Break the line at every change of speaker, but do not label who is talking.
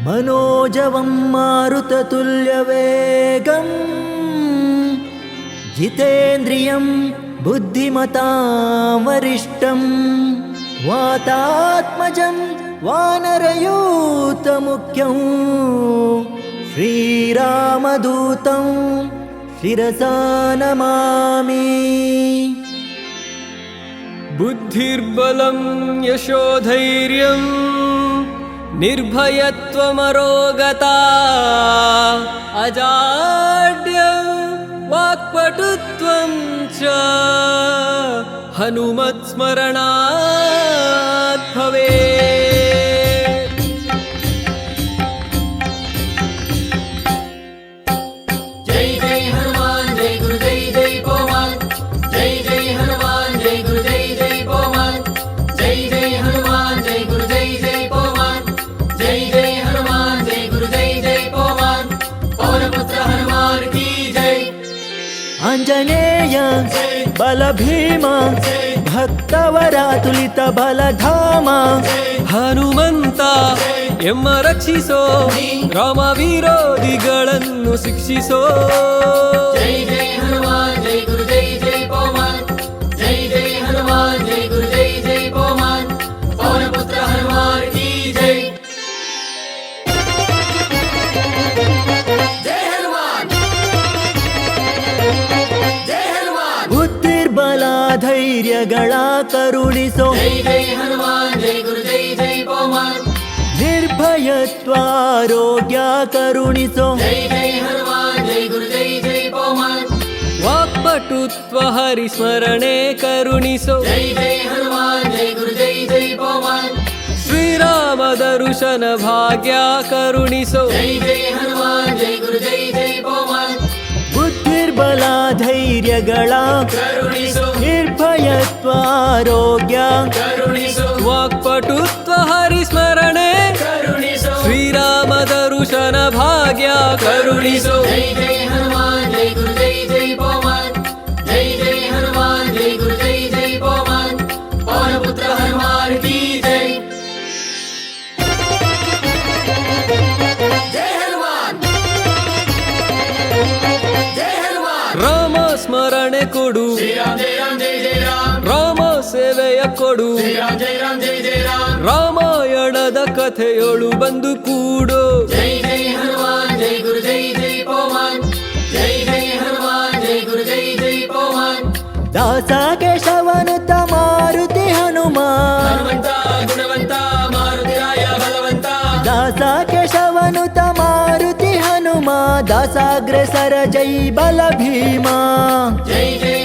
मनोजवं मारुततुल्यवेगं जितेन्द्रियं बुद्धिमतां वरिष्ठं वातात्मजं वानरयूतमुख्यं श्रीरामदूतं शिरसा नमामि।
बुद्धिर्बलं यशोधैर्यं निर्भयत्वमरोगता अजाड्यं वाक्पटुत्वं च हनुमत्स्मरणात् भवेत्।
जय जय हनुमान जय गुरु जय जय पवन। जय जय हनुमान जय गुरु जय जय पवन। जय जय हनुमान जय गुरु जय जय पवन। जय जय हनुमान जय गुरु जय जय पवन। पवन पुत्र हनुमान की जय।
आंजनेय बलभीम भक्तवरातुलित बलधाम
ಹನುಮಂತ ಎಮ್ಮ ರಕ್ಷಿಸೋ ರಾಮ ವಿರೋಧಿಗಳನ್ನು ಶಿಕ್ಷಿಸೋ.
जय जय हनुमान जय गुरु जय जय पवन। जय जय हनुमान जय गुरु जय जय पवन। पवन पुत्र हनुमान की जय। जय हनुमान जय हनुमान।
ಬುದ್ಧಿರ್ಬಲ ಧೈರ್ಯಗಳ ಕರುಣಿಸೋ
जय जय हनुमान जय गुरु जय जय पवन।
ನಿರ್ಭಯತ್ವ ಆರೋಗ್ಯ ಕರುಣಿಸೋ
जय जय हनुमान जय गुरु जय जय पवन।
ವಾಕ್ಪಟುತ್ವ ಹರಿಸ್ಮರಣೆ ಕರುಣಿಸೋ.
जय जय हनुमान जय गुरु जय जय पवन।
ಶ್ರೀರಾಮ ದರುಶನ ಭಾಗ್ಯ ಕರುಣಿಸೋ.
जय जय हनुमान जय गुरु जय जय पवन।
ಬುದ್ಧಿರ್ಬಲ ಧೈರ್ಯಗಳ
करुणिसो
ನಿರ್ಭಯತ್ವ ಆರೋಗ್ಯ
करुणिसो
ವಾಕ್ಪಟುತ್ವ ಹರಿಸ್ಮರಣೆ
करुणिसो
ಶ್ರೀರಾಮ ದರುಶನ ಭಾಗ್ಯ ಕರುಣಿಸೋ.
जय जय हनुमान जय गुरु जय जय पवन। जय जय हनुमान जय गुरु जय जय पवन। पवन पुत्र हनुमान की जय। जय हनुमान जय हनुमान।
ರಾಮ ಸ್ಮರಣೆ ಕೊಡು
श्री राम जय राम जय जय राम।
ರಾಮ ಸೇವೆಯ ಕೊಡು.
श्री राम जय राम जय जय राम।
ರಾಮಾಯಣದ ಕಥೆಯೊಳು ಬಂದು ಕೂಡು.
जय जय हनुमान जय गुरु जय जय पवन। जय जय हनुमान जय गुरु जय जय पवन।
ದಾಸ ಕೇಶವನುತ ಮಾರುತಿ ಹನುಮ
ಹನುಮಂತ ಗುಣವಂತ ಮಾರುತಿರಾಯ ಬಲವಂತ।
ದಾಸ ಕೇಶವನುತ ಮಾರುತಿ ಹನುಮ ದಾಸಾಗ್ರಸರ ಜೈ ಬಲ ಭೀಮ.
जय जय